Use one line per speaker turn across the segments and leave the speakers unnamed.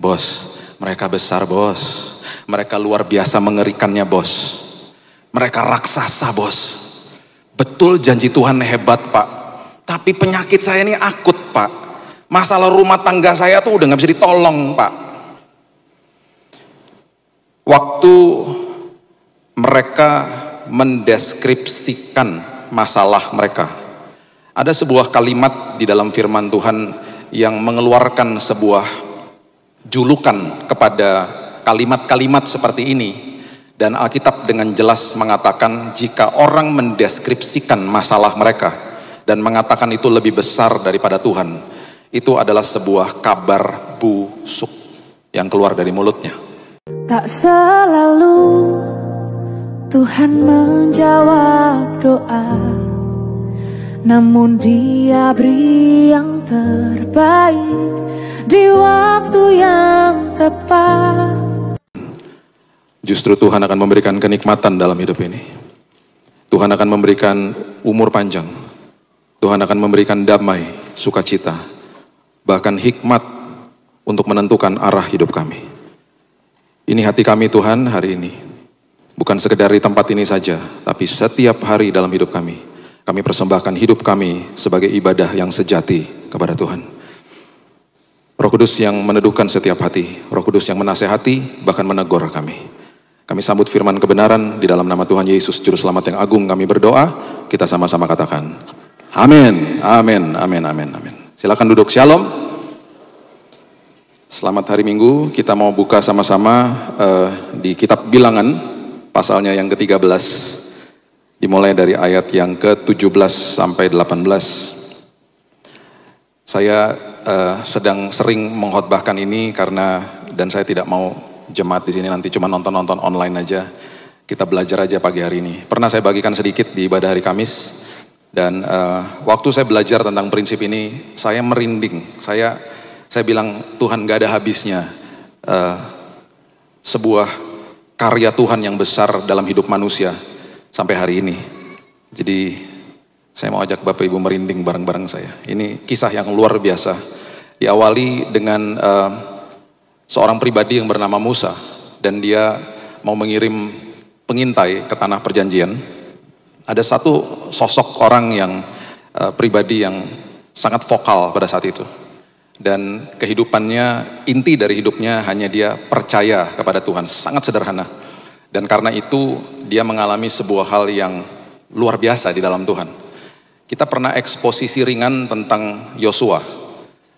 Bos, mereka besar bos. Mereka luar biasa mengerikannya bos. Mereka raksasa bos. Betul janji Tuhan hebat pak. Tapi penyakit saya ini akut pak. Masalah rumah tangga saya tuh udah gak bisa ditolong pak. Waktu mereka mendeskripsikan masalah mereka, ada sebuah kalimat di dalam firman Tuhan yang mengeluarkan sebuah julukan kepada kalimat-kalimat seperti ini. Dan Alkitab dengan jelas mengatakan jika orang mendeskripsikan masalah mereka dan mengatakan itu lebih besar daripada Tuhan, itu adalah sebuah kabar busuk yang keluar dari mulutnya.
Tak selalu Tuhan menjawab doa, namun Dia beri yang terbaik di waktu yang tepat.
Justru Tuhan akan memberikan kenikmatan dalam hidup ini. Tuhan akan memberikan umur panjang. Tuhan akan memberikan damai, sukacita, bahkan hikmat untuk menentukan arah hidup kami. Ini hati kami Tuhan hari ini. Bukan sekedar di tempat ini saja, tapi setiap hari dalam hidup kami. Kami persembahkan hidup kami sebagai ibadah yang sejati kepada Tuhan. Roh Kudus yang meneduhkan setiap hati, Roh Kudus yang menasehati, bahkan menegur kami. Kami sambut firman kebenaran di dalam nama Tuhan Yesus, Juru Selamat yang agung, kami berdoa. Kita sama-sama katakan, amin, amin, amin, amin, amin. Silakan duduk, shalom. Selamat hari Minggu, kita mau buka sama-sama di kitab Bilangan, pasalnya yang ke-13. Dimulai dari ayat yang ke-17 sampai 18. Saya sedang sering mengkhotbahkan ini karena, dan saya tidak mau jemaat di sini nanti cuma nonton online aja. Kita belajar aja pagi hari ini. Pernah saya bagikan sedikit di ibadah hari Kamis, dan waktu saya belajar tentang prinsip ini, saya merinding. Saya bilang, Tuhan gak ada habisnya sebuah karya Tuhan yang besar dalam hidup manusia sampai hari ini. Jadi saya mau ajak Bapak Ibu merinding bareng-bareng saya. Ini kisah yang luar biasa. Diawali dengan seorang pribadi yang bernama Musa, dan dia mau mengirim pengintai ke tanah perjanjian. Ada satu sosok orang yang pribadi yang sangat vokal pada saat itu, dan kehidupannya, inti dari hidupnya hanya dia percaya kepada Tuhan, sangat sederhana. Dan karena itu dia mengalami sebuah hal yang luar biasa di dalam Tuhan. Kita pernah eksposisi ringan tentang Yosua.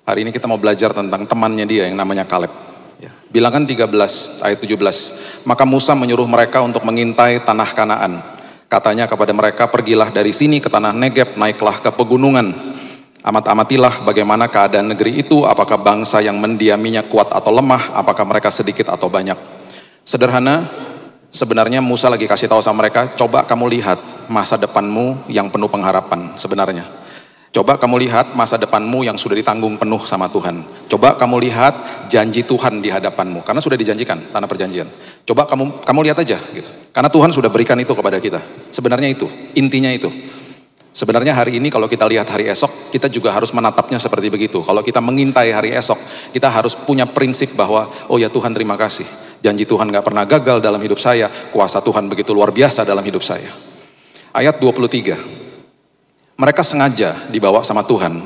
Hari ini kita mau belajar tentang temannya dia yang namanya Kaleb. Bilangan 13 ayat 17. Maka Musa menyuruh mereka untuk mengintai tanah Kanaan. Katanya kepada mereka, pergilah dari sini ke tanah Negeb, naiklah ke pegunungan. Amat-amatilah bagaimana keadaan negeri itu, apakah bangsa yang mendiaminya kuat atau lemah, apakah mereka sedikit atau banyak. Sederhana, sebenarnya Musa lagi kasih tahu sama mereka, coba kamu lihat masa depanmu yang penuh pengharapan sebenarnya. Coba kamu lihat masa depanmu yang sudah ditanggung penuh sama Tuhan. Coba kamu lihat janji Tuhan di hadapanmu, karena sudah dijanjikan tanah perjanjian. Coba kamu lihat aja gitu. Karena Tuhan sudah berikan itu kepada kita. Sebenarnya itu, intinya itu. Sebenarnya hari ini kalau kita lihat hari esok, kita juga harus menatapnya seperti begitu. Kalau kita mengintai hari esok, kita harus punya prinsip bahwa, oh ya Tuhan terima kasih. Janji Tuhan gak pernah gagal dalam hidup saya. Kuasa Tuhan begitu luar biasa dalam hidup saya. Ayat 23. Mereka sengaja dibawa sama Tuhan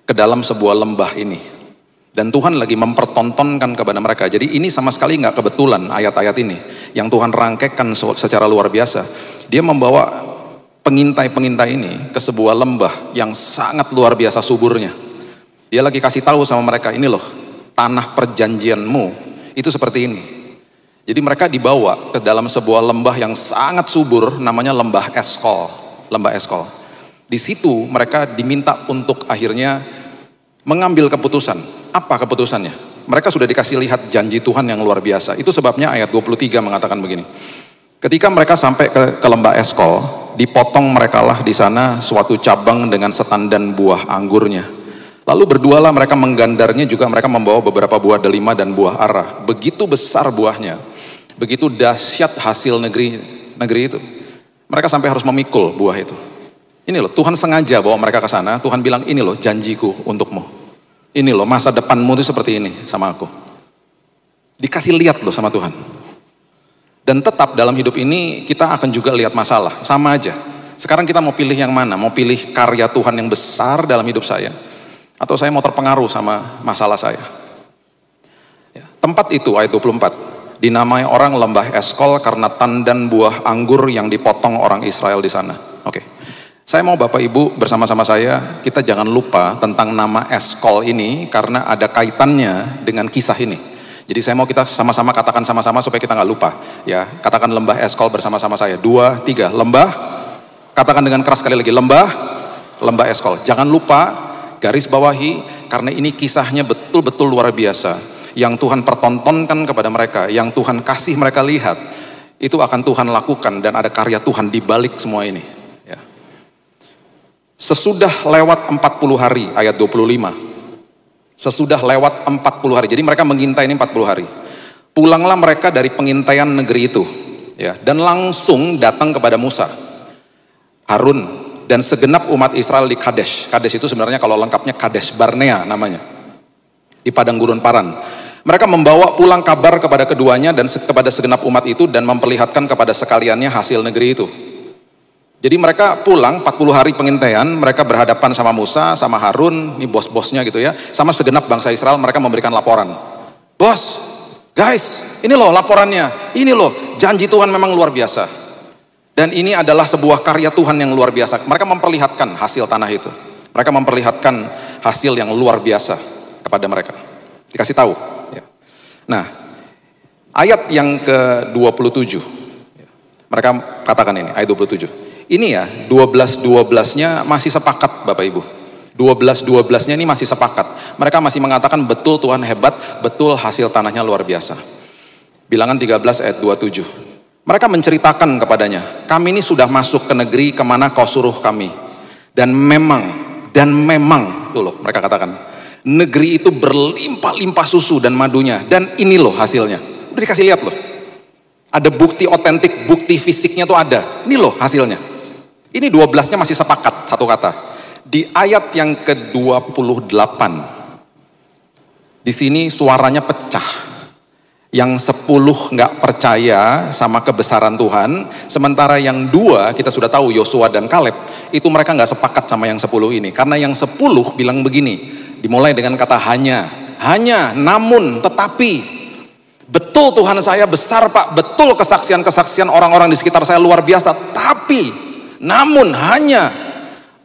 ke dalam sebuah lembah ini. Dan Tuhan lagi mempertontonkan kepada mereka. Jadi ini sama sekali gak kebetulan ayat-ayat ini. Yang Tuhan rangkaikan secara luar biasa. Dia membawa pengintai-pengintai ini ke sebuah lembah yang sangat luar biasa suburnya. Dia lagi kasih tahu sama mereka, ini loh, tanah perjanjianmu itu seperti ini. Jadi mereka dibawa ke dalam sebuah lembah yang sangat subur, namanya lembah Eskol. Lembah Eskol. Di situ mereka diminta untuk akhirnya mengambil keputusan. Apa keputusannya? Mereka sudah dikasih lihat janji Tuhan yang luar biasa. Itu sebabnya ayat 23 mengatakan begini. Ketika mereka sampai ke lembah Eskol, dipotong merekalah di sana suatu cabang dengan setandan buah anggurnya. Lalu berdualah mereka menggandarnya, juga mereka membawa beberapa buah delima dan buah ara. Begitu besar buahnya, begitu dahsyat hasil negeri itu. Mereka sampai harus memikul buah itu. Ini loh, Tuhan sengaja bawa mereka ke sana. Tuhan bilang, ini loh janjiku untukmu. Ini loh masa depanmu itu seperti ini sama aku. Dikasih lihat loh sama Tuhan. Dan tetap dalam hidup ini kita akan juga lihat masalah, sama aja. Sekarang kita mau pilih yang mana? Mau pilih karya Tuhan yang besar dalam hidup saya? Atau saya mau terpengaruh sama masalah saya? Ya, tempat itu, ayat 24, dinamai orang lembah Eskol karena tandan buah anggur yang dipotong orang Israel di sana. Oke, saya mau Bapak Ibu bersama-sama saya, kita jangan lupa tentang nama Eskol ini karena ada kaitannya dengan kisah ini. Jadi saya mau kita sama-sama katakan sama-sama supaya kita nggak lupa. Ya, katakan lembah Eskol bersama-sama saya. 2, 3, lembah. Katakan dengan keras sekali lagi, lembah Eskol. Jangan lupa, garis bawahi, karena ini kisahnya betul-betul luar biasa. Yang Tuhan pertontonkan kepada mereka, yang Tuhan kasih mereka lihat, itu akan Tuhan lakukan dan ada karya Tuhan di balik semua ini. Ya. Sesudah lewat 40 hari, ayat 25. Sesudah lewat 40 hari, jadi mereka mengintai ini 40 hari. Pulanglah mereka dari pengintaian negeri itu, ya, dan langsung datang kepada Musa, Harun, dan segenap umat Israel di Kadesh. Kadesh itu sebenarnya kalau lengkapnya Kadesh Barnea namanya, di padang gurun Paran. Mereka membawa pulang kabar kepada keduanya dan kepada segenap umat itu dan memperlihatkan kepada sekaliannya hasil negeri itu. Jadi mereka pulang 40 hari pengintaian, mereka berhadapan sama Musa, sama Harun, ini bos-bosnya gitu ya, sama segenap bangsa Israel. Mereka memberikan laporan. Bos, guys, ini loh laporannya, ini loh janji Tuhan memang luar biasa. Dan ini adalah sebuah karya Tuhan yang luar biasa. Mereka memperlihatkan hasil tanah itu. Mereka memperlihatkan hasil yang luar biasa kepada mereka. Dikasih tahu. Ya. Nah, ayat yang ke-27. Mereka katakan ini, ayat 27. Ini ya, 12-12-nya masih sepakat Bapak Ibu. 12-12-nya ini masih sepakat. Mereka masih mengatakan betul Tuhan hebat, betul hasil tanahnya luar biasa. Bilangan 13 ayat 27. Mereka menceritakan kepadanya, kami ini sudah masuk ke negeri kemana kau suruh kami. Dan memang, tuh loh mereka katakan, negeri itu berlimpah-limpah susu dan madunya. Dan ini loh hasilnya, udah dikasih lihat loh. Ada bukti otentik, bukti fisiknya tuh ada. Ini loh hasilnya. Ini 12-nya masih sepakat, satu kata. Di ayat yang ke-28, di sini suaranya pecah. Yang 10 nggak percaya sama kebesaran Tuhan, sementara yang 2 kita sudah tahu Yosua dan Kaleb itu mereka nggak sepakat sama yang 10 ini, karena yang 10 bilang begini, dimulai dengan kata hanya, namun, tetapi, betul Tuhan saya besar Pak, betul kesaksian-kesaksian orang-orang di sekitar saya luar biasa, tapi, namun, hanya,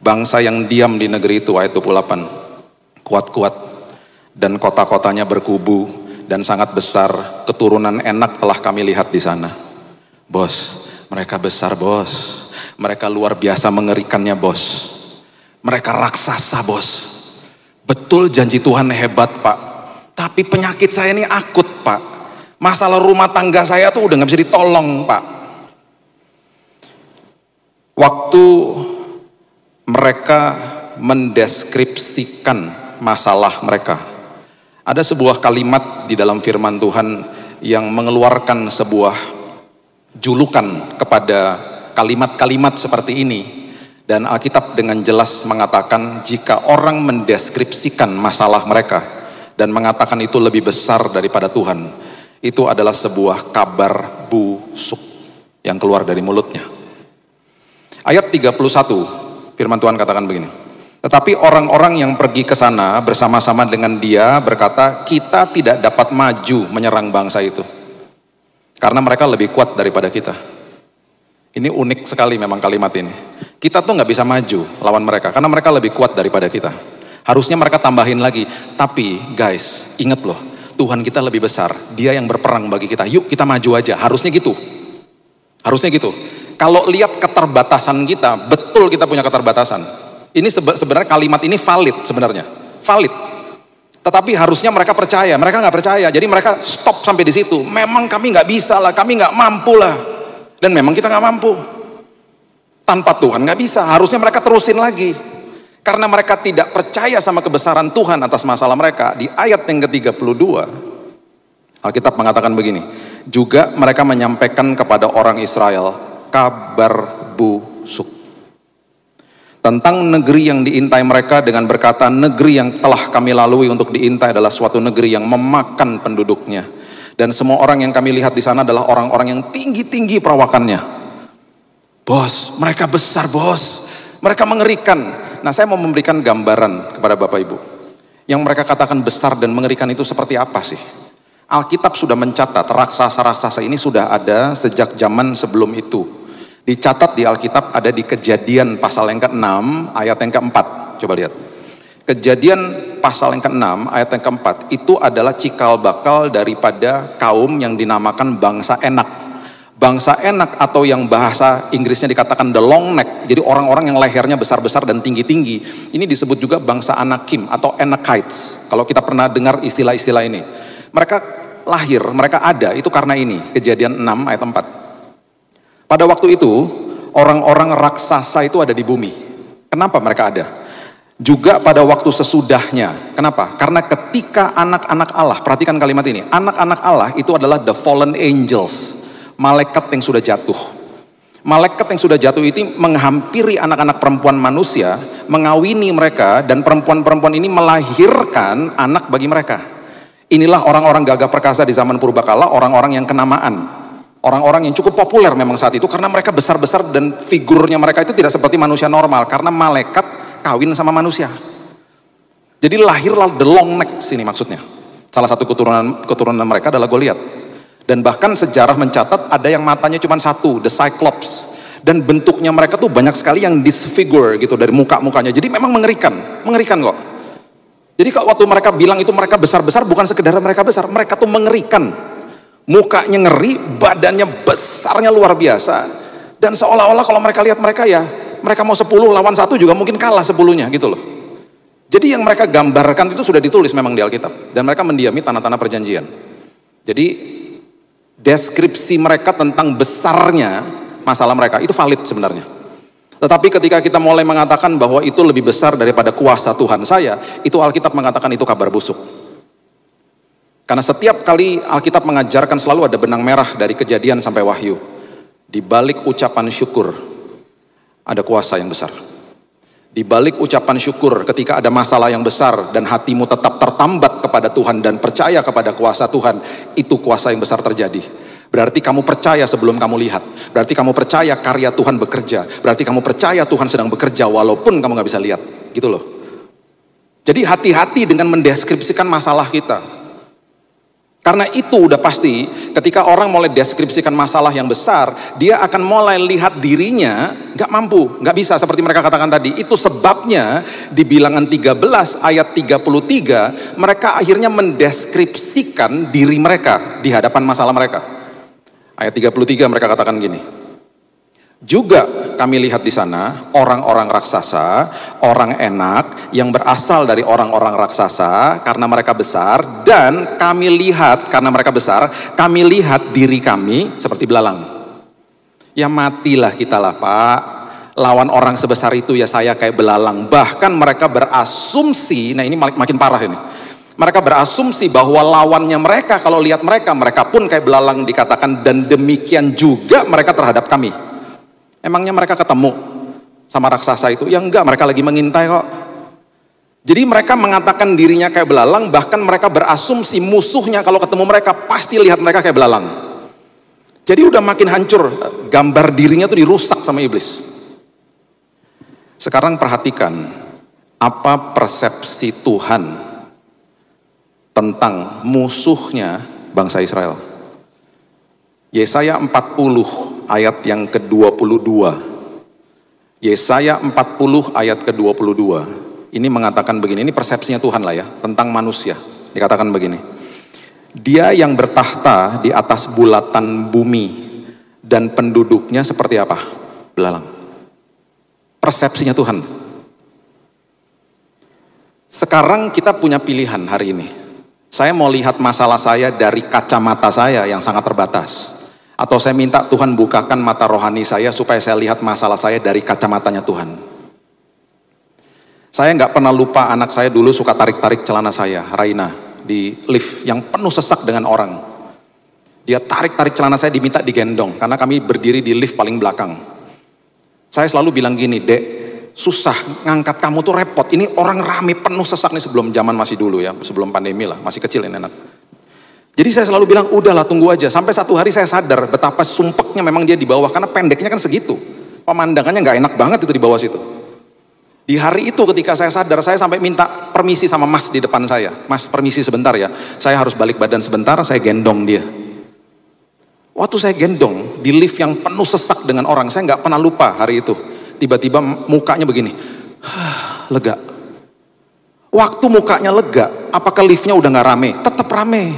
bangsa yang diam di negeri itu, ayat 28, kuat-kuat, dan kota-kotanya berkubu, dan sangat besar, keturunan enak telah kami lihat di sana. Bos, mereka besar bos, mereka luar biasa mengerikannya bos, mereka raksasa bos. Betul janji Tuhan hebat Pak, tapi penyakit saya ini akut Pak, masalah rumah tangga saya tuh udah gak bisa ditolong Pak. Waktu mereka mendeskripsikan masalah mereka, ada sebuah kalimat di dalam firman Tuhan yang mengeluarkan sebuah julukan kepada kalimat-kalimat seperti ini. Dan Alkitab dengan jelas mengatakan jika orang mendeskripsikan masalah mereka dan mengatakan itu lebih besar daripada Tuhan, itu adalah sebuah kabar busuk yang keluar dari mulutnya. Ayat 31, firman Tuhan katakan begini. Tetapi orang-orang yang pergi ke sana bersama-sama dengan dia berkata, kita tidak dapat maju menyerang bangsa itu. Karena mereka lebih kuat daripada kita. Ini unik sekali memang kalimat ini. Kita tuh nggak bisa maju lawan mereka, karena mereka lebih kuat daripada kita. Harusnya mereka tambahin lagi, tapi guys, ingat loh, Tuhan kita lebih besar, dia yang berperang bagi kita. Yuk kita maju aja, harusnya gitu. Harusnya gitu. Kalau lihat keterbatasan kita, betul kita punya keterbatasan. Ini sebenarnya kalimat ini valid sebenarnya, valid. Tetapi harusnya mereka percaya, mereka nggak percaya. Jadi mereka stop sampai di situ. Memang kami nggak bisa lah, kami nggak mampu lah. Dan memang kita nggak mampu. Tanpa Tuhan nggak bisa. Harusnya mereka terusin lagi. Karena mereka tidak percaya sama kebesaran Tuhan atas masalah mereka. Di ayat yang ke-32, Alkitab mengatakan begini. Juga mereka menyampaikan kepada orang Israel kabar busuk tentang negeri yang diintai mereka dengan berkata, negeri yang telah kami lalui untuk diintai adalah suatu negeri yang memakan penduduknya Dan semua orang yang kami lihat di sana adalah orang-orang yang tinggi-tinggi perawakannya. Bos, mereka besar bos, mereka mengerikan. Nah, saya mau memberikan gambaran kepada Bapak Ibu. Yang mereka katakan besar dan mengerikan itu seperti apa sih? Alkitab sudah mencatat raksasa-raksasa ini sudah ada sejak zaman sebelum itu. Dicatat di Alkitab ada di Kejadian pasal yang ke-6 ayat yang ke-4. Coba lihat. Kejadian pasal yang ke-6 ayat yang ke-4 itu adalah cikal bakal daripada kaum yang dinamakan bangsa Enak. Bangsa Enak atau yang bahasa Inggrisnya dikatakan the long neck. Jadi orang-orang yang lehernya besar-besar dan tinggi-tinggi. Ini disebut juga bangsa Anakim atau Anakites. Kalau kita pernah dengar istilah-istilah ini. Mereka lahir, mereka ada itu karena ini. Kejadian 6 ayat 4. Pada waktu itu orang-orang raksasa itu ada di bumi. Kenapa mereka ada? Juga pada waktu sesudahnya. Kenapa? Karena ketika anak-anak Allah, perhatikan kalimat ini, anak-anak Allah itu adalah the fallen angels, malaikat yang sudah jatuh. Malaikat yang sudah jatuh itu menghampiri anak-anak perempuan manusia, mengawini mereka, dan perempuan-perempuan ini melahirkan anak bagi mereka. Inilah orang-orang gagah perkasa di zaman purbakala, orang-orang yang kenamaan, orang-orang yang cukup populer memang saat itu, karena mereka besar-besar dan figurnya mereka itu tidak seperti manusia normal, karena malaikat kawin sama manusia. Jadi lahirlah the long neck sini maksudnya. Salah satu keturunan mereka adalah Goliat. Dan bahkan sejarah mencatat ada yang matanya cuma satu, the Cyclops. Dan bentuknya mereka tuh banyak sekali yang disfigure gitu dari muka-mukanya. Jadi memang mengerikan kok. Jadi kalau waktu mereka bilang itu mereka besar-besar, bukan sekedar mereka besar, mereka tuh mengerikan. Mukanya ngeri, badannya besarnya luar biasa. Dan seolah-olah kalau mereka lihat mereka ya, mereka mau 10 lawan 1 juga mungkin kalah 10-nya gitu loh. Jadi yang mereka gambarkan itu sudah ditulis memang di Alkitab. Dan mereka mendiami tanah-tanah perjanjian. Jadi deskripsi mereka tentang besarnya masalah mereka itu valid sebenarnya. Tetapi ketika kita mulai mengatakan bahwa itu lebih besar daripada kuasa Tuhan saya, itu Alkitab mengatakan itu kabar busuk. Karena setiap kali Alkitab mengajarkan selalu ada benang merah dari Kejadian sampai Wahyu. Di balik ucapan syukur ada kuasa yang besar. Di balik ucapan syukur ketika ada masalah yang besar dan hatimu tetap tertambat kepada Tuhan dan percaya kepada kuasa Tuhan, itu kuasa yang besar terjadi. Berarti kamu percaya sebelum kamu lihat. Berarti kamu percaya karya Tuhan bekerja. Berarti kamu percaya Tuhan sedang bekerja walaupun kamu gak bisa lihat. Gitu loh. Jadi hati-hati dengan mendeskripsikan masalah kita. Karena itu udah pasti ketika orang mulai deskripsikan masalah yang besar, dia akan mulai lihat dirinya gak mampu, gak bisa seperti mereka katakan tadi. Itu sebabnya di Bilangan 13 ayat 33 mereka akhirnya mendeskripsikan diri mereka di hadapan masalah mereka. Ayat 33 mereka katakan gini. Juga kami lihat di sana orang-orang raksasa, orang Enak yang berasal dari orang-orang raksasa karena mereka besar, dan kami lihat karena mereka besar, kami lihat diri kami seperti belalang. Ya matilah kita lah Pak, lawan orang sebesar itu ya saya kayak belalang. Bahkan mereka berasumsi, nah ini makin parah ini. Mereka berasumsi bahwa lawannya mereka, kalau lihat mereka pun kayak belalang dikatakan, dan demikian juga mereka terhadap kami. Emangnya mereka ketemu sama raksasa itu? Ya enggak, mereka lagi mengintai kok. Jadi mereka mengatakan dirinya kayak belalang, bahkan mereka berasumsi musuhnya kalau ketemu mereka pasti lihat mereka kayak belalang. Jadi udah makin hancur, gambar dirinya tuh dirusak sama iblis. Sekarang perhatikan, apa persepsi Tuhan tentang musuhnya bangsa Israel. Yesaya 40 ayat yang ke-22. Yesaya 40 ayat ke-22. Ini mengatakan begini, ini persepsinya Tuhan lah ya, tentang manusia. Dikatakan begini. Dia yang bertahta di atas bulatan bumi dan penduduknya seperti apa? Belalang. Persepsinya Tuhan. Sekarang kita punya pilihan hari ini. Saya mau lihat masalah saya dari kacamata saya yang sangat terbatas. Atau saya minta Tuhan bukakan mata rohani saya supaya saya lihat masalah saya dari kacamatanya Tuhan. Saya nggak pernah lupa anak saya dulu suka tarik-tarik celana saya, Raina, di lift yang penuh sesak dengan orang. Dia tarik-tarik celana saya diminta digendong, karena kami berdiri di lift paling belakang. Saya selalu bilang gini, Dek, susah ngangkat kamu tuh repot, ini orang rame penuh sesak nih, sebelum zaman masih dulu ya, sebelum pandemi lah, masih kecil ini anak. Jadi saya selalu bilang, udahlah tunggu aja. Sampai satu hari saya sadar betapa sumpeknya memang dia di bawah. Karena pendeknya kan segitu. Pemandangannya nggak enak banget itu di bawah situ. Di hari itu ketika saya sadar, saya sampai minta permisi sama mas di depan saya. Mas, permisi sebentar ya. Saya harus balik badan sebentar, saya gendong dia. Waktu saya gendong, di lift yang penuh sesak dengan orang, saya nggak pernah lupa hari itu. Tiba-tiba mukanya begini. Lega. Waktu mukanya lega, apakah liftnya udah nggak rame? Tetap rame.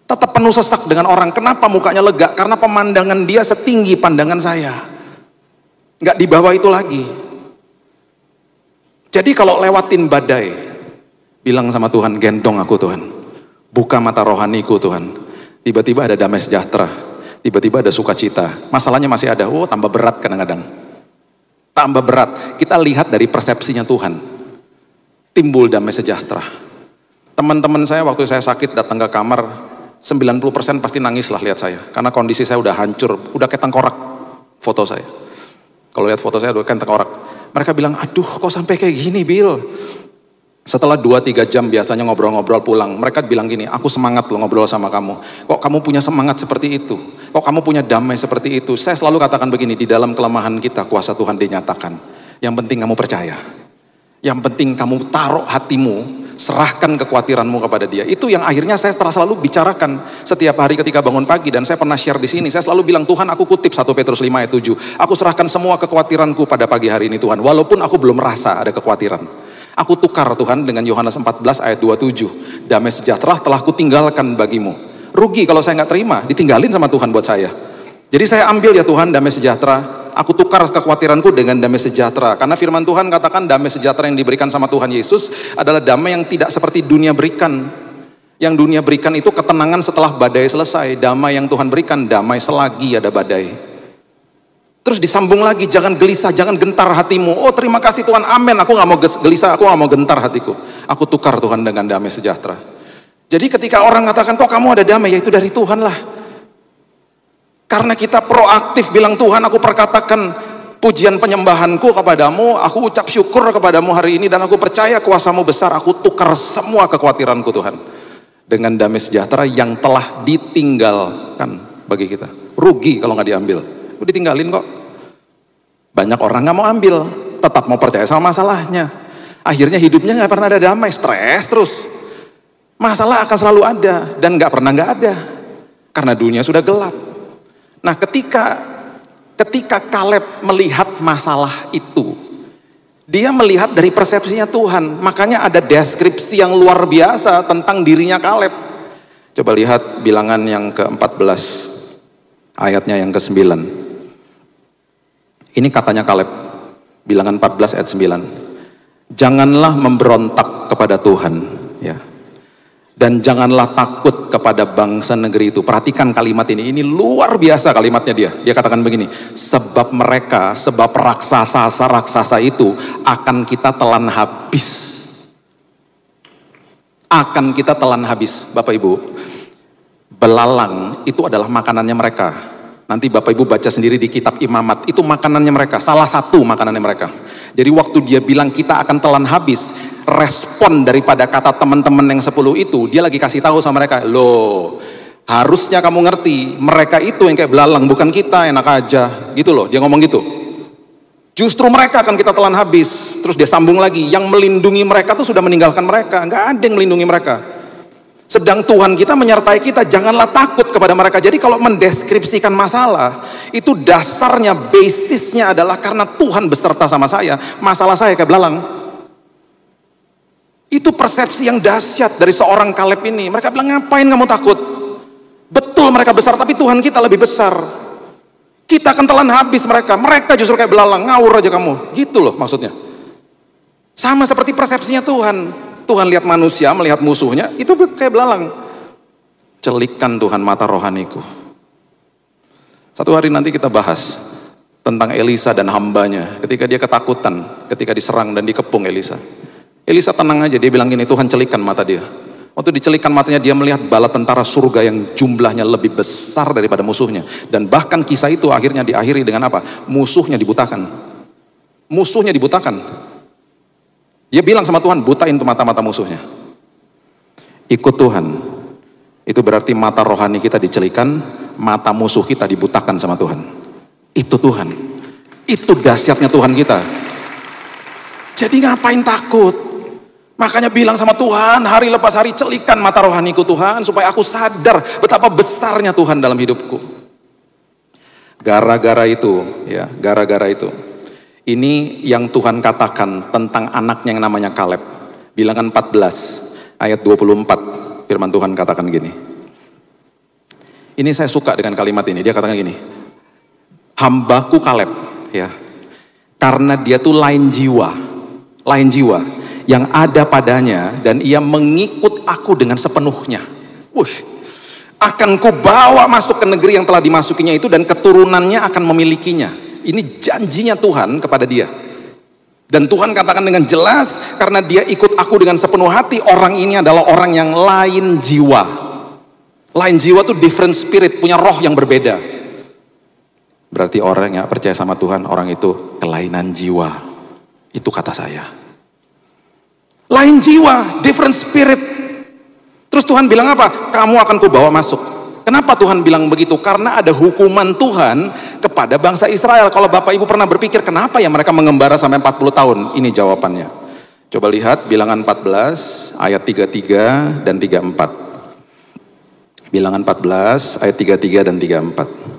Tetap penuh sesak dengan orang. Kenapa mukanya lega? Karena pemandangan dia setinggi pandangan saya. Nggak di bawah itu lagi. Jadi kalau lewatin badai, bilang sama Tuhan, gendong aku Tuhan. Buka mata rohaniku Tuhan. Tiba-tiba ada damai sejahtera. Tiba-tiba ada sukacita. Masalahnya masih ada. Oh, tambah berat kadang-kadang. Tambah berat. Kita lihat dari persepsinya Tuhan. Timbul damai sejahtera. Teman-teman saya waktu saya sakit datang ke kamar, 90% pasti nangis lah lihat saya. Karena kondisi saya udah hancur, udah kayak tengkorak foto saya. Kalau lihat foto saya udah kayak tengkorak. Mereka bilang, aduh kok sampai kayak gini Bill. Setelah 2-3 jam biasanya ngobrol-ngobrol pulang, mereka bilang gini, aku semangat loh ngobrol sama kamu. Kok kamu punya semangat seperti itu? Kok kamu punya damai seperti itu? Saya selalu katakan begini, di dalam kelemahan kita kuasa Tuhan dinyatakan. Yang penting kamu percaya. Yang penting kamu taruh hatimu, serahkan kekhawatiranmu kepada dia. Itu yang akhirnya saya selalu bicarakan setiap hari ketika bangun pagi. Dan saya pernah share di sini, saya selalu bilang, Tuhan aku kutip 1 Petrus 5 ayat 7. Aku serahkan semua kekhawatiranku pada pagi hari ini Tuhan. Walaupun aku belum merasa ada kekhawatiran. Aku tukar Tuhan dengan Yohanes 14 ayat 27. Damai sejahtera telah kutinggalkan bagimu. Rugi kalau saya nggak terima, ditinggalin sama Tuhan buat saya. Jadi saya ambil ya Tuhan damai sejahtera. Aku tukar kekhawatiranku dengan damai sejahtera. Karena firman Tuhan katakan damai sejahtera yang diberikan sama Tuhan Yesus adalah damai yang tidak seperti dunia berikan. Yang dunia berikan itu ketenangan setelah badai selesai. Damai yang Tuhan berikan, damai selagi ada badai. Terus disambung lagi, jangan gelisah, jangan gentar hatimu. Oh terima kasih Tuhan, amin. Aku gak mau gelisah, aku gak mau gentar hatiku. Aku tukar Tuhan dengan damai sejahtera. Jadi ketika orang katakan, kok kamu ada damai? Ya itu dari Tuhan lah. Karena kita proaktif bilang, Tuhan aku perkatakan pujian penyembahanku kepadamu, aku ucap syukur kepadamu hari ini, dan aku percaya kuasamu besar, aku tukar semua kekhawatiranku Tuhan dengan damai sejahtera yang telah ditinggalkan bagi kita. Rugi kalau nggak diambil, udah ditinggalin kok. Banyak orang nggak mau ambil, tetap mau percaya sama masalahnya. Akhirnya hidupnya nggak pernah ada damai, stres terus. Masalah akan selalu ada dan nggak pernah nggak ada, karena dunia sudah gelap. Nah ketika Kaleb melihat masalah itu, dia melihat dari persepsinya Tuhan. Makanya ada deskripsi yang luar biasa tentang dirinya Kaleb. Coba lihat bilangan yang ke-14, ayatnya yang ke-9. Ini katanya Kaleb, bilangan 14 ayat 9. Janganlah memberontak kepada Tuhan, ya. Dan janganlah takut kepada bangsa negeri itu. Perhatikan kalimat ini luar biasa kalimatnya dia. Dia katakan begini, sebab raksasa itu akan kita telan habis. Akan kita telan habis, Bapak Ibu. Belalang itu adalah makanannya mereka. Nanti Bapak Ibu baca sendiri di kitab Imamat, itu makanannya mereka, salah satu makanannya mereka. Jadi waktu dia bilang kita akan telan habis, respon daripada kata teman-teman yang 10 itu, dia lagi kasih tahu sama mereka, loh harusnya kamu ngerti, mereka itu yang kayak belalang, bukan kita, enak aja, gitu loh, dia ngomong gitu. Justru mereka akan kita telan habis. Terus dia sambung lagi, yang melindungi mereka tuh sudah meninggalkan mereka, nggak ada yang melindungi mereka. Sedang Tuhan kita menyertai kita, janganlah takut kepada mereka. Jadi kalau mendeskripsikan masalah, itu dasarnya, basisnya adalah karena Tuhan beserta sama saya, masalah saya kayak belalang. Itu persepsi yang dahsyat dari seorang Kaleb ini. Mereka bilang, ngapain kamu takut? Betul mereka besar, tapi Tuhan kita lebih besar. Kita akan telan habis mereka. Mereka justru kayak belalang, ngawur aja kamu. Gitu loh maksudnya. Sama seperti persepsinya Tuhan. Tuhan lihat manusia, melihat musuhnya, itu kayak belalang. Celikan Tuhan mata rohaniku. Satu hari nanti kita bahas tentang Elisa dan hambanya. Ketika dia ketakutan, ketika diserang dan dikepung Elisa. Elisa tenang aja, dia bilang gini, Tuhan celikan mata dia. Waktu dicelikan matanya, dia melihat bala tentara surga yang jumlahnya lebih besar daripada musuhnya. Dan bahkan kisah itu akhirnya diakhiri dengan apa? Musuhnya dibutakan. Musuhnya dibutakan. Dia bilang sama Tuhan, butain tuh mata-mata musuhnya. Ikut Tuhan. itu berarti mata rohani kita dicelikan, mata musuh kita dibutakan sama Tuhan. Itu Tuhan. Itu dahsyatnya Tuhan kita. Jadi ngapain takut? Makanya bilang sama Tuhan, hari lepas hari celikan mata rohaniku Tuhan, supaya aku sadar betapa besarnya Tuhan dalam hidupku. Gara-gara itu, ya, gara-gara itu. Ini yang Tuhan katakan tentang anaknya yang namanya Kaleb. Bilangan 14 ayat 24, firman Tuhan katakan gini. Ini saya suka dengan kalimat ini. Dia katakan gini, hambaku Kaleb, ya, karena dia tuh lain jiwa, yang ada padanya, dan ia mengikut aku dengan sepenuhnya. Akan kubawa masuk ke negeri yang telah dimasukinya itu, dan keturunannya akan memilikinya. Ini janjinya Tuhan kepada dia. Dan Tuhan katakan dengan jelas, karena dia ikut aku dengan sepenuh hati, orang ini adalah orang yang lain jiwa. Lain jiwa tuh different spirit, punya roh yang berbeda. Berarti orang yang percaya sama Tuhan, orang itu kelainan jiwa. Itu kata saya. Lain jiwa, different spirit. Terus Tuhan bilang apa? Kamu akan kubawa masuk. Kenapa Tuhan bilang begitu? Karena ada hukuman Tuhan kepada bangsa Israel. Kalau Bapak Ibu pernah berpikir, kenapa ya mereka mengembara sampai 40 tahun? Ini jawabannya. Coba lihat bilangan 14 ayat 33 dan 34. Bilangan 14 ayat 33 dan 34.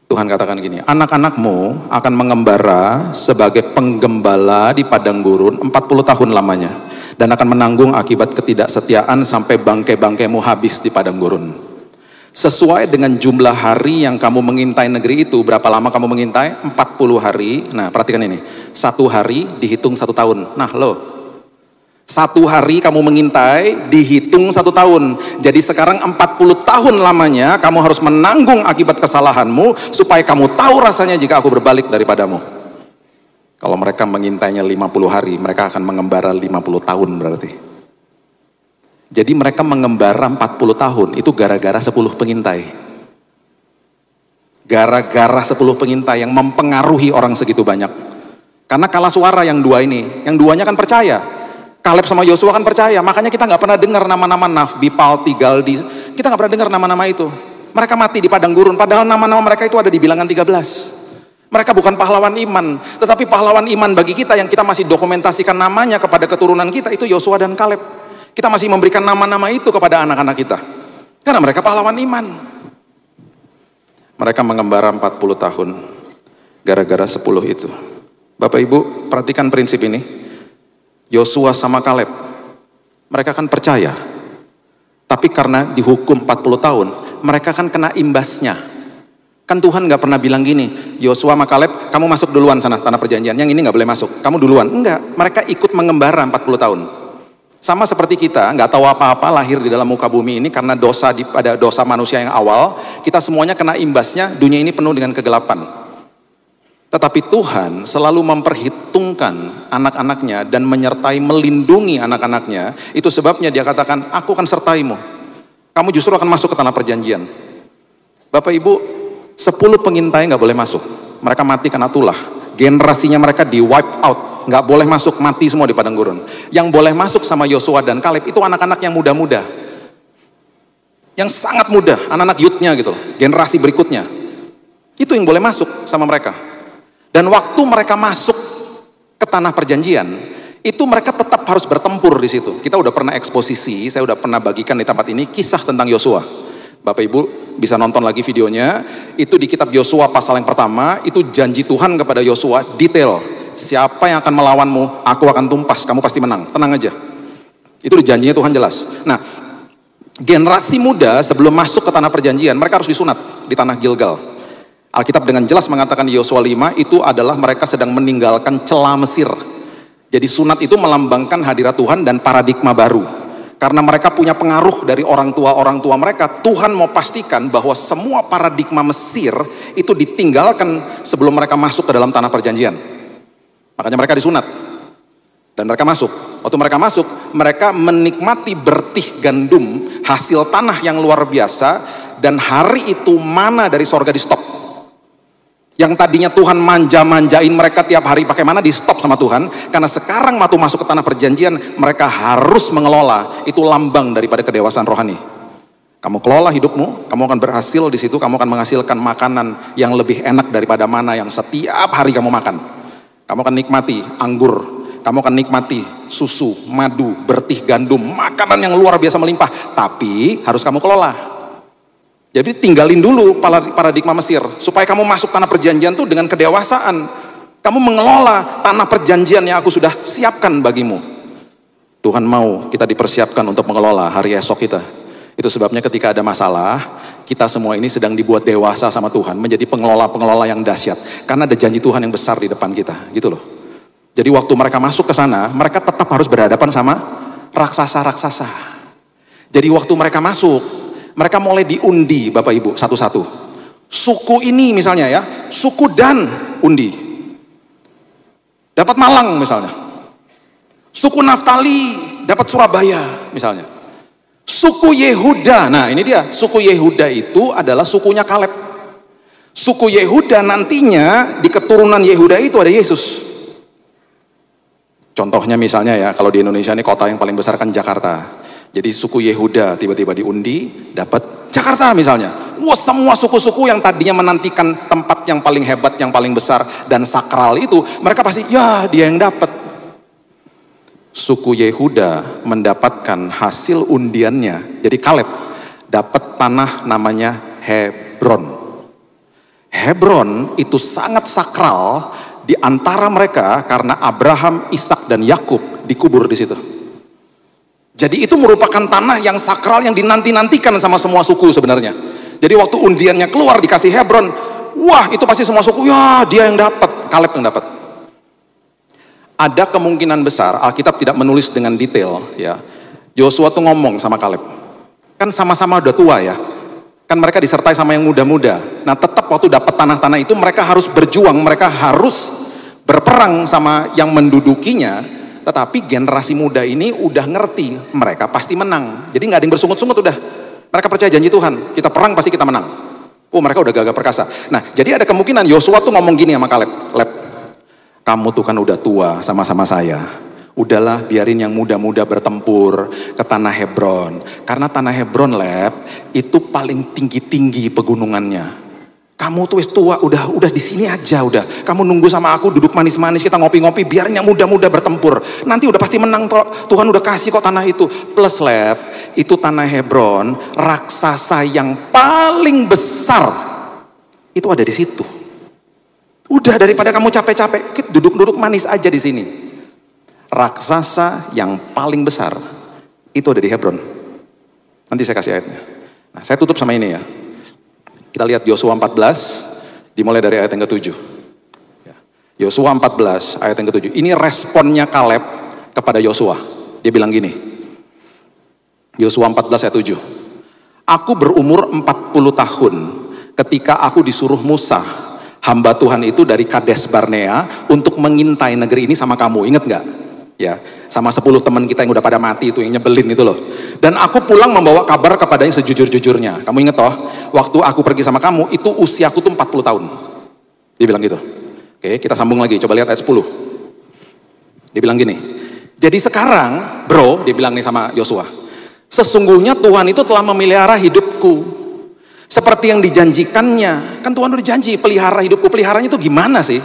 Tuhan katakan gini, anak-anakmu akan mengembara sebagai penggembala di padang gurun 40 tahun lamanya, dan akan menanggung akibat ketidaksetiaan sampai bangkai-bangkaimu habis di padang gurun. Sesuai dengan jumlah hari yang kamu mengintai negeri itu. Berapa lama kamu mengintai? 40 hari. Nah, perhatikan ini, 1 hari dihitung 1 tahun. Nah, 1 hari kamu mengintai dihitung 1 tahun. Jadi sekarang 40 tahun lamanya kamu harus menanggung akibat kesalahanmu, supaya kamu tahu rasanya jika aku berbalik daripadamu. Kalau mereka mengintainya 50 hari, mereka akan mengembara 50 tahun berarti. Jadi mereka mengembara 40 tahun, itu gara-gara 10 pengintai. Gara-gara 10 pengintai yang mempengaruhi orang segitu banyak. Karena kalah suara yang dua ini, yang duanya kan percaya. Kaleb sama Yosua kan percaya, makanya kita nggak pernah dengar nama-nama Nafbi, Palti, Galdi. Kita nggak pernah dengar nama-nama itu. Mereka mati di padang gurun, padahal nama-nama mereka itu ada di bilangan 13. Mereka bukan pahlawan iman, tetapi pahlawan iman bagi kita yang kita masih dokumentasikan namanya kepada keturunan kita, itu Yosua dan Kaleb. Kita masih memberikan nama-nama itu kepada anak-anak kita, karena mereka pahlawan iman. Mereka mengembara 40 tahun, gara-gara 10 itu. Bapak Ibu, perhatikan prinsip ini. Yosua sama Kaleb, mereka kan percaya, tapi karena dihukum 40 tahun, mereka kan kena imbasnya. Kan Tuhan nggak pernah bilang gini, Yosua sama Kaleb, kamu masuk duluan sana tanah perjanjian, yang ini nggak boleh masuk, kamu duluan. Enggak, mereka ikut mengembara 40 tahun. Sama seperti kita, nggak tahu apa-apa, lahir di dalam muka bumi ini karena pada dosa manusia yang awal, kita semuanya kena imbasnya. Dunia ini penuh dengan kegelapan. Tetapi Tuhan selalu memperhitungkan anak-anaknya dan menyertai, melindungi anak-anaknya. Itu sebabnya dia katakan, aku akan sertaimu. Kamu justru akan masuk ke tanah perjanjian. Bapak Ibu, 10 pengintai nggak boleh masuk. Mereka mati karena tulah. Generasinya mereka di wipe out. Nggak boleh masuk, mati semua di padang gurun. Yang boleh masuk sama Yosua dan Kaleb itu anak-anak yang muda-muda. Yang sangat muda, anak-anak youth-nya gitu. Generasi berikutnya. Itu yang boleh masuk sama mereka. Dan waktu mereka masuk ke tanah perjanjian, itu mereka tetap harus bertempur di situ. Kita udah pernah eksposisi, saya udah pernah bagikan di tempat ini kisah tentang Yosua. Bapak Ibu bisa nonton lagi videonya. Itu di kitab Yosua pasal yang pertama, itu janji Tuhan kepada Yosua, detail. Siapa yang akan melawanmu, aku akan tumpas, kamu pasti menang. Tenang aja. Itu janjinya Tuhan jelas. Nah, generasi muda sebelum masuk ke tanah perjanjian, mereka harus disunat di tanah Gilgal. Alkitab dengan jelas mengatakan di Yosua 5 itu adalah mereka sedang meninggalkan celah Mesir. Jadi sunat itu melambangkan hadirat Tuhan dan paradigma baru. Karena mereka punya pengaruh dari orang tua mereka, Tuhan mau pastikan bahwa semua paradigma Mesir itu ditinggalkan sebelum mereka masuk ke dalam tanah perjanjian. Makanya mereka disunat. Dan mereka masuk. Waktu mereka masuk, mereka menikmati bertih gandum, hasil tanah yang luar biasa, dan hari itu mana dari sorga di stop. Yang tadinya Tuhan manja-manjain mereka tiap hari pakai mana, di stop sama Tuhan. Karena sekarang waktu masuk ke tanah perjanjian, mereka harus mengelola. Itu lambang daripada kedewasaan rohani. Kamu kelola hidupmu, kamu akan berhasil di situ, kamu akan menghasilkan makanan yang lebih enak daripada mana yang setiap hari kamu makan. Kamu akan nikmati anggur, kamu akan nikmati susu, madu, bertih gandum, makanan yang luar biasa melimpah, tapi harus kamu kelola. Jadi tinggalin dulu paradigma Mesir, supaya kamu masuk tanah perjanjian tuh dengan kedewasaan. Kamu mengelola tanah perjanjian yang aku sudah siapkan bagimu. Tuhan mau kita dipersiapkan untuk mengelola hari esok kita. Itu sebabnya ketika ada masalah, kita semua ini sedang dibuat dewasa sama Tuhan, menjadi pengelola-pengelola yang dahsyat. Karena ada janji Tuhan yang besar di depan kita, gitu loh. Jadi waktu mereka masuk ke sana, mereka tetap harus berhadapan sama raksasa-raksasa. Jadi waktu mereka masuk, mereka mulai diundi, Bapak Ibu, satu-satu. Suku ini misalnya ya, suku Dan undi. Dapat Malang misalnya. Suku Naftali dapat Surabaya misalnya. Suku Yehuda, nah ini dia, suku Yehuda itu adalah sukunya Kaleb. Suku Yehuda nantinya, di keturunan Yehuda itu ada Yesus. Contohnya misalnya ya, kalau di Indonesia ini kota yang paling besar kan Jakarta. Jadi suku Yehuda tiba-tiba diundi, dapat Jakarta misalnya. Wah, semua suku-suku yang tadinya menantikan tempat yang paling hebat, yang paling besar, dan sakral itu, mereka pasti, ya dia yang dapat. Suku Yehuda mendapatkan hasil undiannya. Jadi Kaleb dapat tanah namanya Hebron. Hebron itu sangat sakral di antara mereka karena Abraham, Ishak dan Yakub dikubur di situ. Jadi itu merupakan tanah yang sakral yang dinanti-nantikan sama semua suku sebenarnya. Jadi waktu undiannya keluar dikasih Hebron, wah itu pasti semua suku, ya dia yang dapat, Kaleb yang dapat. Ada kemungkinan besar, Alkitab tidak menulis dengan detail ya. Yosua tuh ngomong sama Kaleb. Kan sama-sama udah tua ya. Kan mereka disertai sama yang muda-muda. Nah tetap waktu dapat tanah-tanah itu mereka harus berjuang, mereka harus berperang sama yang mendudukinya. Tetapi generasi muda ini udah ngerti, mereka pasti menang. Jadi nggak ada yang bersungut-sungut udah. Mereka percaya janji Tuhan, kita perang pasti kita menang. Oh mereka udah gagah perkasa. Nah jadi ada kemungkinan Yosua tuh ngomong gini sama Kaleb. Kamu tuh kan udah tua sama-sama saya. Udahlah biarin yang muda-muda bertempur ke tanah Hebron. Karena tanah Hebron itu paling tinggi-tinggi pegunungannya. Kamu tuh tua, udah di sini aja udah. Kamu nunggu sama aku duduk manis-manis kita ngopi-ngopi, biarin yang muda-muda bertempur. Nanti udah pasti menang kok. Tuhan udah kasih kok tanah itu. Plus itu tanah Hebron, raksasa yang paling besar itu ada di situ. Udah daripada kamu capek-capek, kita duduk-duduk manis aja di sini. Raksasa yang paling besar itu ada di Hebron. Nanti saya kasih ayatnya. Nah, saya tutup sama ini ya. Kita lihat Yosua 14 dimulai dari ayat yang ke-7. Yosua 14 ayat yang ke-7. Ini responnya Kaleb kepada Yosua. Dia bilang gini. Yosua 14 ayat 7. Aku berumur 40 tahun ketika aku disuruh Musa hamba Tuhan itu dari Kades Barnea untuk mengintai negeri ini sama kamu, inget gak? Ya, sama 10 teman kita yang udah pada mati itu, yang nyebelin itu loh. Dan aku pulang membawa kabar kepadanya sejujur-jujurnya. Kamu inget toh, waktu aku pergi sama kamu, itu usiaku tuh 40 tahun. Dia bilang gitu. Oke, kita sambung lagi, coba lihat ayat 10. Dia bilang gini, jadi sekarang bro, dia bilang nih sama Yosua, sesungguhnya Tuhan itu telah memelihara hidupku seperti yang dijanjikannya. Kan Tuhan udah janji pelihara hidupku. Peliharanya itu gimana sih?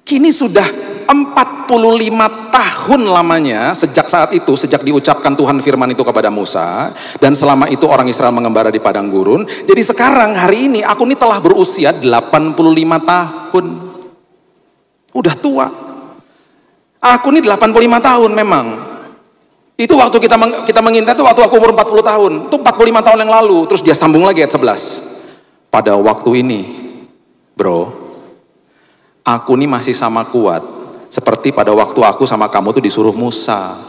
Kini sudah 45 tahun lamanya sejak saat itu, sejak diucapkan Tuhan firman itu kepada Musa, dan selama itu orang Israel mengembara di padang gurun. Jadi sekarang hari ini aku ini telah berusia 85 tahun. Udah tua. Aku ini 85 tahun memang. Itu waktu kita mengintai itu waktu aku umur 40 tahun. Itu 45 tahun yang lalu. Terus dia sambung lagi ayat 11. Pada waktu ini, bro, aku ini masih sama kuat seperti pada waktu aku sama kamu tuh disuruh Musa.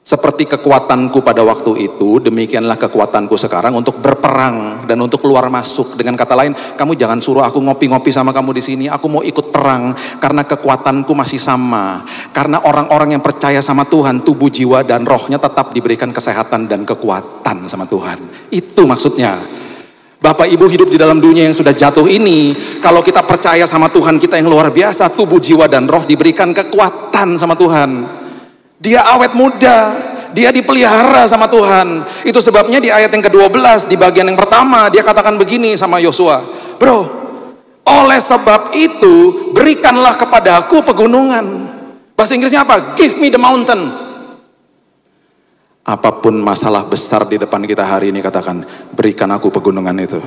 Seperti kekuatanku pada waktu itu, demikianlah kekuatanku sekarang untuk berperang dan untuk keluar masuk. Dengan kata lain, kamu jangan suruh aku ngopi-ngopi sama kamu di sini. Aku mau ikut perang karena kekuatanku masih sama. Karena orang-orang yang percaya sama Tuhan, tubuh, jiwa, dan rohnya tetap diberikan kesehatan dan kekuatan sama Tuhan. Itu maksudnya. Bapak Ibu hidup di dalam dunia yang sudah jatuh ini, kalau kita percaya sama Tuhan kita yang luar biasa, tubuh, jiwa, dan roh diberikan kekuatan sama Tuhan. Dia awet muda, Dia dipelihara sama Tuhan. Itu sebabnya di ayat yang ke-12 di bagian yang pertama dia katakan begini sama Yosua, bro, oleh sebab itu berikanlah kepadaku pegunungan. Bahasa Inggrisnya apa? Give me the mountain. Apapun masalah besar di depan kita hari ini, katakan, berikan aku pegunungan itu.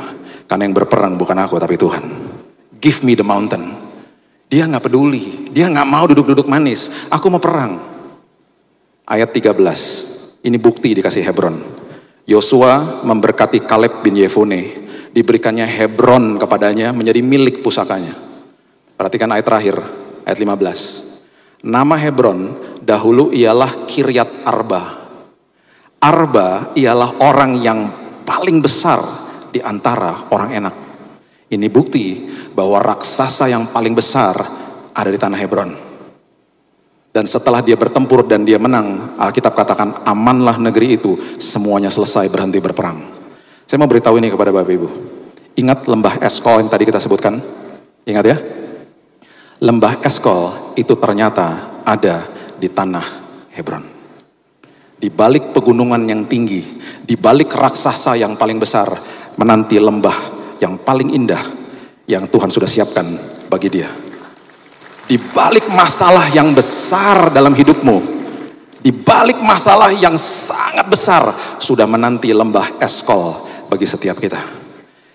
Karena yang berperang bukan aku tapi Tuhan. Give me the mountain. Dia nggak peduli, dia nggak mau duduk-duduk manis. Aku mau perang. Ayat 13, ini bukti dikasih Hebron. Yosua memberkati Kaleb bin Yefune. Diberikannya Hebron kepadanya menjadi milik pusakanya. Perhatikan ayat terakhir, ayat 15. Nama Hebron dahulu ialah Kiryat Arba. Arba ialah orang yang paling besar di antara orang enak. Ini bukti bahwa raksasa yang paling besar ada di tanah Hebron. Dan setelah dia bertempur dan dia menang, Alkitab katakan amanlah negeri itu, semuanya selesai berhenti berperang. Saya mau beritahu ini kepada Bapak Ibu. Ingat lembah Eskol yang tadi kita sebutkan? Ingat ya? Lembah Eskol itu ternyata ada di tanah Hebron. Di balik pegunungan yang tinggi, di balik raksasa yang paling besar, menanti lembah yang paling indah yang Tuhan sudah siapkan bagi dia. Di balik masalah yang besar dalam hidupmu, di balik masalah yang sangat besar, sudah menanti lembah Eskol bagi setiap kita.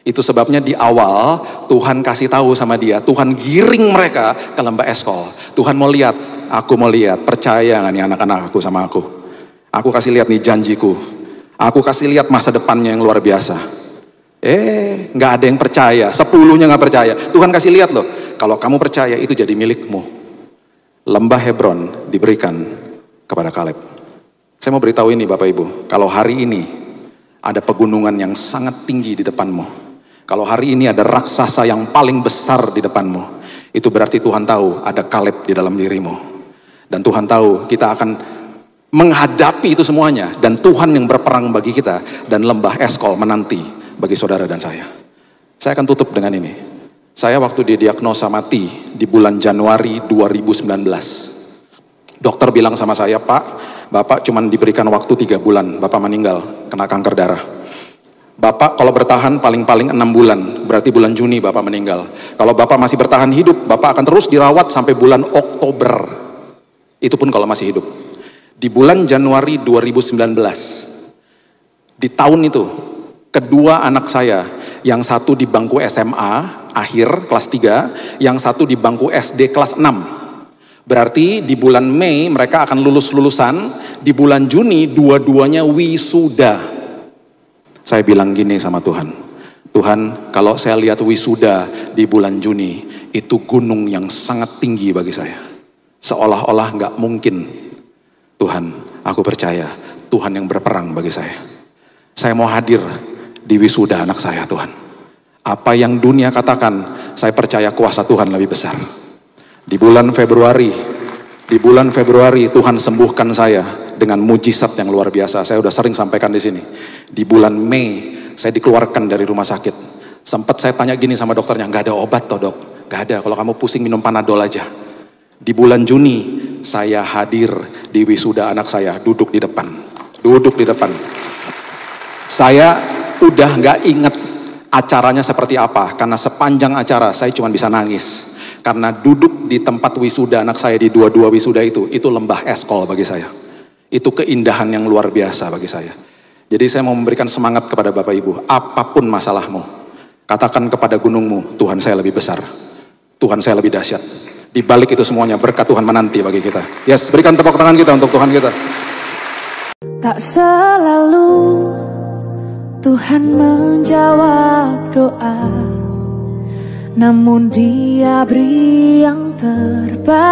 Itu sebabnya di awal Tuhan kasih tahu sama dia, Tuhan giring mereka ke lembah Eskol. Tuhan mau lihat, aku mau lihat, percaya gak nih anak-anak aku sama aku? Aku kasih lihat nih janjiku. Aku kasih lihat masa depannya yang luar biasa. Nggak ada yang percaya, 10-nya nggak percaya. Tuhan kasih lihat loh, kalau kamu percaya itu jadi milikmu. Lembah Hebron diberikan kepada Kaleb. Saya mau beritahu ini Bapak Ibu, kalau hari ini ada pegunungan yang sangat tinggi di depanmu, kalau hari ini ada raksasa yang paling besar di depanmu, itu berarti Tuhan tahu ada Kaleb di dalam dirimu. Dan Tuhan tahu kita akan menghadapi itu semuanya, dan Tuhan yang berperang bagi kita, dan lembah Eskol menanti bagi saudara dan saya. Saya akan tutup dengan ini. Saya waktu didiagnosa mati di bulan Januari 2019. Dokter bilang sama saya, Pak, Bapak cuma diberikan waktu 3 bulan, Bapak meninggal kena kanker darah. Bapak kalau bertahan paling-paling 6 bulan, berarti bulan Juni Bapak meninggal. Kalau Bapak masih bertahan hidup, Bapak akan terus dirawat sampai bulan Oktober. Itu pun kalau masih hidup. Di bulan Januari 2019, di tahun itu, kedua anak saya, yang satu di bangku SMA, akhir kelas 3, yang satu di bangku SD kelas 6. Berarti di bulan Mei mereka akan lulusan, di bulan Juni dua-duanya wisuda. Saya bilang gini sama Tuhan, Tuhan kalau saya lihat wisuda di bulan Juni, itu gunung yang sangat tinggi bagi saya. Seolah-olah gak mungkin. Tuhan, aku percaya Tuhan yang berperang bagi saya. Saya mau hadir di wisuda anak saya Tuhan. Apa yang dunia katakan, saya percaya kuasa Tuhan lebih besar. Di bulan Februari Tuhan sembuhkan saya dengan mujizat yang luar biasa. Saya udah sering sampaikan di sini. Di bulan Mei saya dikeluarkan dari rumah sakit. Sempat saya tanya gini sama dokternya, nggak ada obat toh dok? Nggak ada, kalau kamu pusing minum Panadol aja. Di bulan Juni saya hadir di wisuda anak saya, duduk di depan. Saya udah nggak inget acaranya seperti apa, karena sepanjang acara saya cuma bisa nangis. Karena duduk di tempat wisuda anak saya di dua-dua wisuda itu lembah Eskol bagi saya. Itu keindahan yang luar biasa bagi saya. Jadi saya mau memberikan semangat kepada Bapak Ibu, apapun masalahmu, katakan kepada gunungmu, Tuhan saya lebih besar, Tuhan saya lebih dahsyat. Di balik itu semuanya berkat Tuhan menanti bagi kita. Yes, berikan tepuk tangan kita untuk Tuhan kita.
Tak selalu Tuhan menjawab doa, namun Dia beri yang terbaik.